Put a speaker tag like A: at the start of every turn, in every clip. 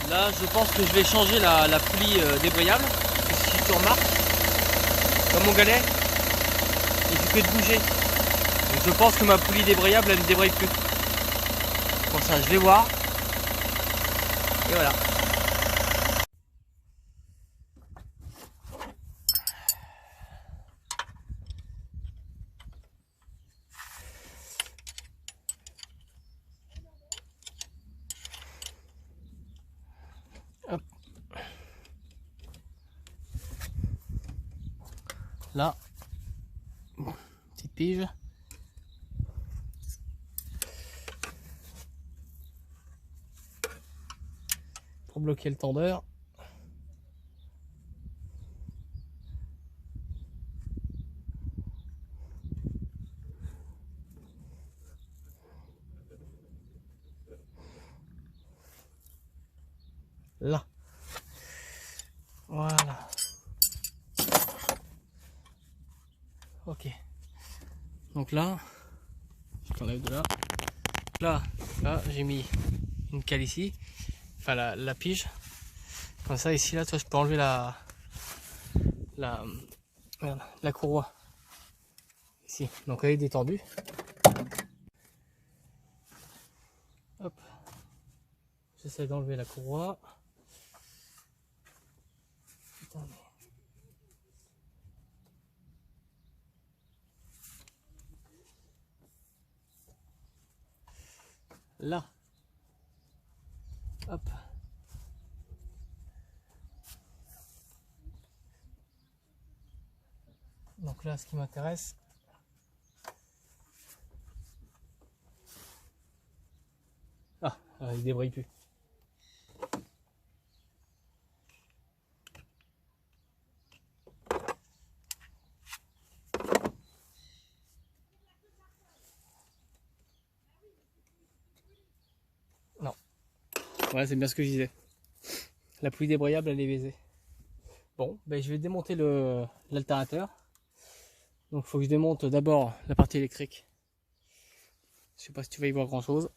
A: Là, je pense que je vais changer la poulie débrayable. Parce que si tu remarques, dans mon galet, il fait que de bouger. Donc je pense que ma poulie débrayable, elle ne débraye plus. Pour ça, je vais voir. Et voilà. Hop. Là, petite pige. Pour bloquer le tendeur. Là. Voilà. Ok. Donc là, je t'enlève de là. Là, j'ai mis une cale ici. Enfin la pige. Comme ça, ici, là, toi, je peux enlever la courroie. Ici. Donc elle est détendue. Hop. J'essaie d'enlever la courroie. Putain, mais... Là. Hop. Donc là, ce qui m'intéresse, il débraye plus. Non. Ouais, c'est bien ce que je disais. La poulie débrayable, elle est baisée. Bon, ben je vais démonter l'alternateur. Donc il faut que je démonte d'abord la partie électrique. Je sais pas si tu vas y voir grand chose.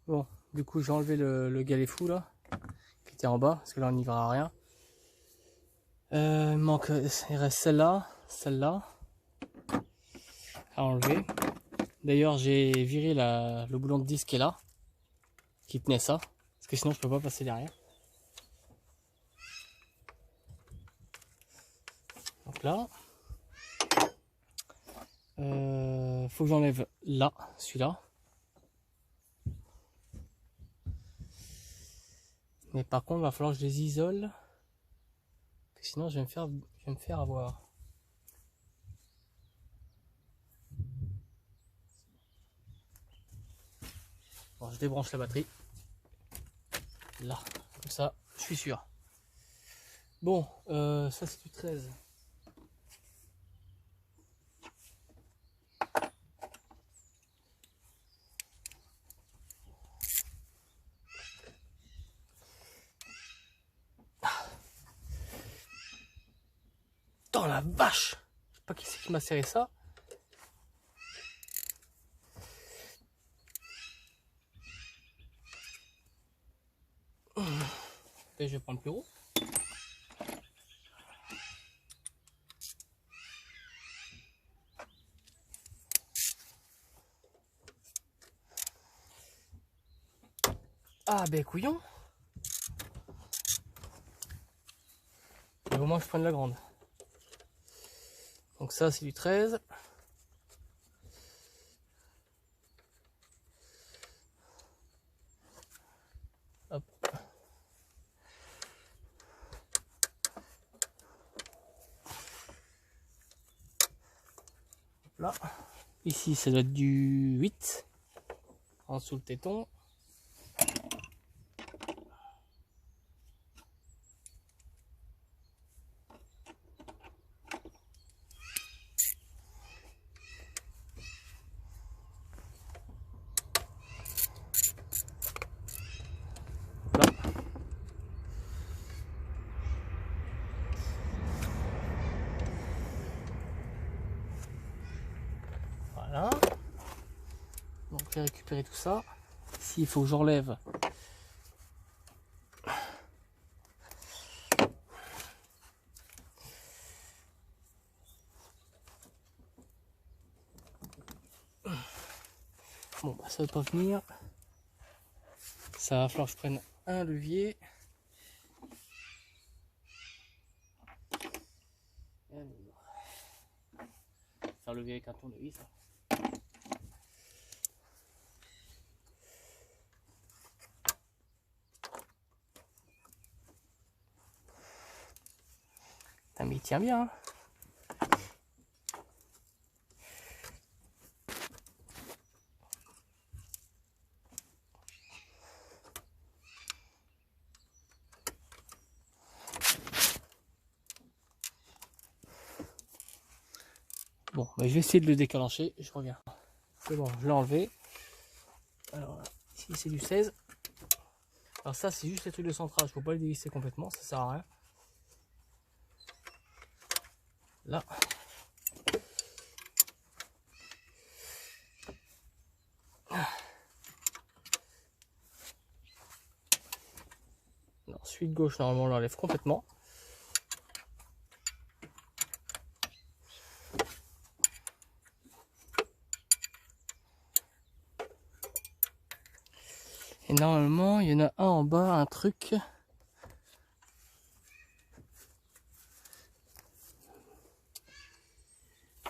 A: Bon, du coup j'ai enlevé le galet fou là, qui était en bas, parce que là on n'y verra rien. Il reste celle-là à enlever. D'ailleurs j'ai viré le boulon de disque qui est là, qui tenait ça, parce que sinon je peux pas passer derrière. Donc là, faut que j'enlève là, celui-là. Mais par contre, il va falloir que je les isole. Sinon, je vais me faire avoir. Bon, je débranche la batterie. Là, comme ça, je suis sûr. Bon, ça c'est du 13. Dans la vache! Je sais pas qui c'est qui m'a serré ça. Et je vais prendre le plus gros. Ah ben couillon! Et au moins je prends la grande. Donc ça c'est du 13. Hop. Là. Ici ça doit être du 8. En dessous le téton. Voilà. Donc j'ai récupéré tout ça. Ici il faut que j'enlève Bon, bah, ça ne veut pas venir. Ça va falloir que je prenne un levier. Faire levier avec un tournevis. Putain, mais il tient bien. Hein. Bon, bah, je vais essayer de le déclencher, je reviens. C'est bon, je l'ai enlevé. Alors, ici c'est du 16. Alors ça c'est juste les trucs de centrage, il ne faut pas le dévisser complètement, ça sert à rien. Là. Non, celui de gauche, normalement on l'enlève complètement. Et normalement, il y en a un en bas, un truc.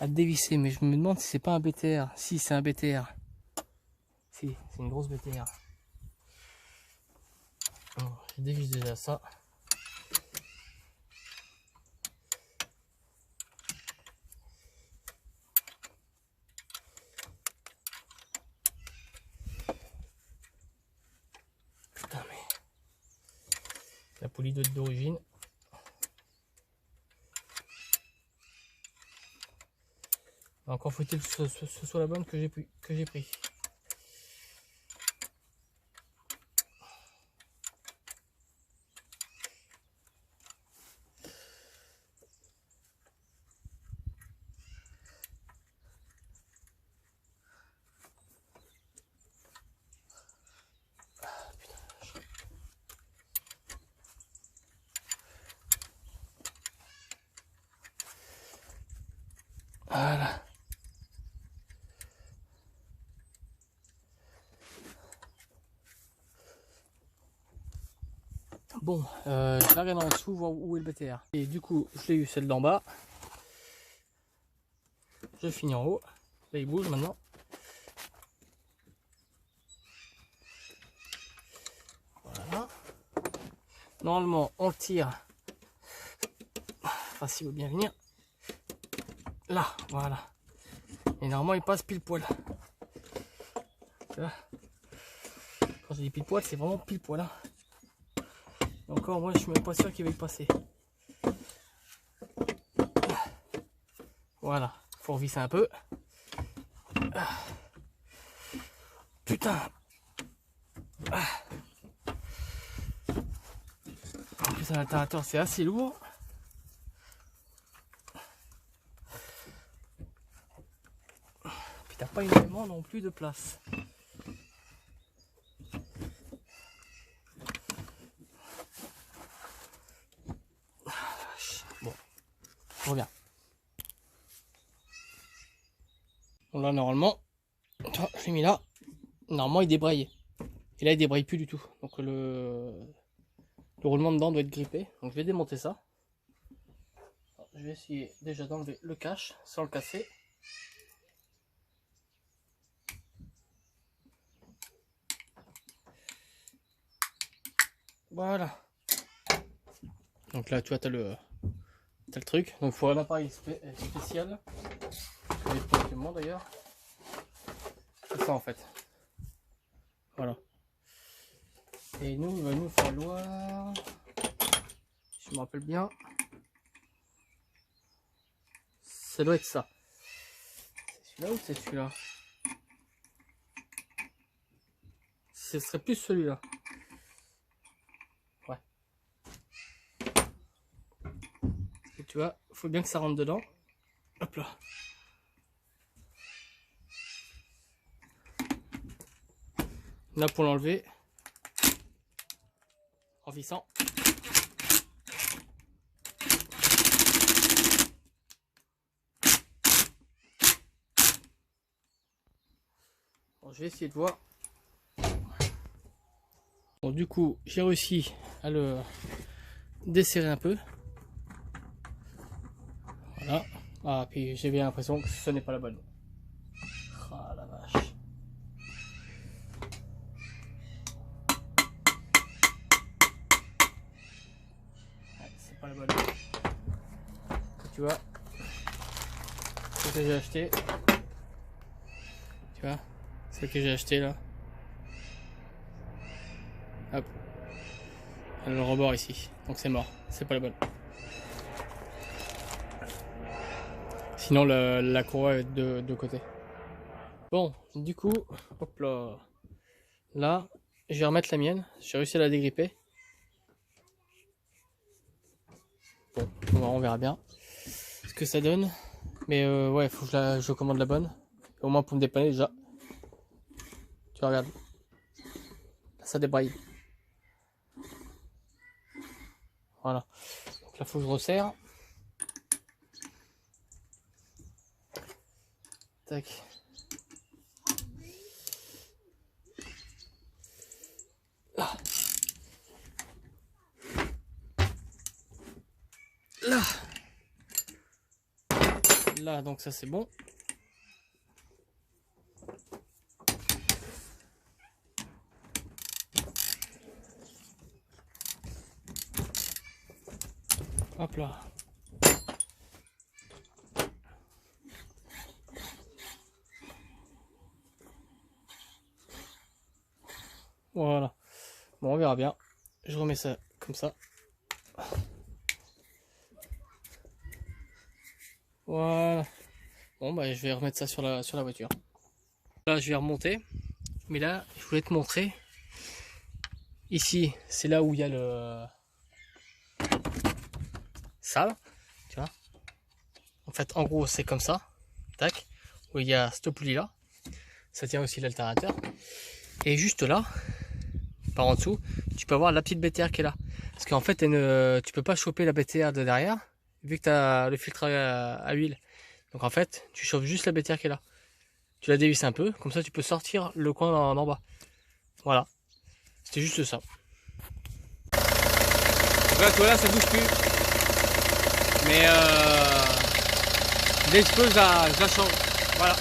A: À dévisser, mais je me demande si c'est pas un BTR. Si, c'est un BTR. Si, c'est une grosse BTR. Bon, je dévisse déjà ça. Putain, mais... La poulie d'origine. Encore faut-il que ce soit la bonne que j'ai pris. Voilà. Bon, je vais regarder en dessous, voir où est le BTR. Et du coup, je l'ai eu celle d'en bas. Je finis en haut. Là, il bouge maintenant. Voilà. Normalement, on le tire. Enfin, s'il veut bien venir. Là, voilà. Et normalement, il passe pile poil. Tu vois, quand je dis pile poil, c'est vraiment pile poil. Hein. Encore, moi, je suis même pas sûr qu'il va y passer. Voilà, faut revisser un peu. Putain. En plus, un alternateur, c'est assez lourd. Puis t'as pas énormément non plus de place. Bon, je reviens. Bon là normalement, je l'ai mis là. Normalement il débraye. Et là il débraye plus du tout. Donc le roulement dedans doit être grippé. Donc je vais démonter ça. Alors, je vais essayer déjà d'enlever le cache sans le casser. Voilà. Donc là tu vois t'as le truc. Donc il faut un appareil spécial. D'ailleurs. C'est ça en fait. Voilà. Et nous, il va nous falloir, si je me rappelle bien, ça doit être ça. C'est celui-là ou c'est celui-là? Ce serait plus celui-là. Ouais. Et tu vois, il faut bien que ça rentre dedans. Hop là. Là pour l'enlever, en vissant. Bon, je vais essayer de voir. Bon, du coup, j'ai réussi à le desserrer un peu. Voilà. Ah, puis j'ai bien l'impression que ce n'est pas la bonne. Ah la vache. Ouais, c'est pas la bonne. Tu vois, ce que j'ai acheté. Tu vois, ce que j'ai acheté là. Hop. Elle a le rebord ici. Donc c'est mort. C'est pas la bonne. Sinon la courroie est de côté. Bon, du coup, hop là. Là, je vais remettre la mienne. J'ai réussi à la dégripper. Bon, on verra bien ce que ça donne. Mais ouais, faut que je commande la bonne. Au moins pour me dépanner déjà. Tu regardes. Là, ça débraille. Voilà. Donc là, faut que je resserre. Tac. Là. Là. Là, donc ça c'est bon. Hop là. Voilà. Bon, on verra bien. Je remets ça comme ça. Voilà. Bon, bah, je vais remettre ça sur la voiture. Là, je vais remonter. Mais là, je voulais te montrer. Ici, c'est là où il y a le sale. Tu vois. En fait, en gros, c'est comme ça. Tac. Où il y a cette poulie là. Ça tient aussi l'alternateur. Et juste là, par en dessous, tu peux avoir la petite BTR qui est là. Parce qu'en fait, tu peux pas choper la BTR de derrière, vu que tu as le filtre à huile. Donc en fait, tu chauffes juste la BTR qui est là. Tu la dévisses un peu, comme ça tu peux sortir le coin en bas. Voilà. C'était juste ça. Voilà, toi là, ça bouge plus. Mais dès que je peux, je la change. Voilà.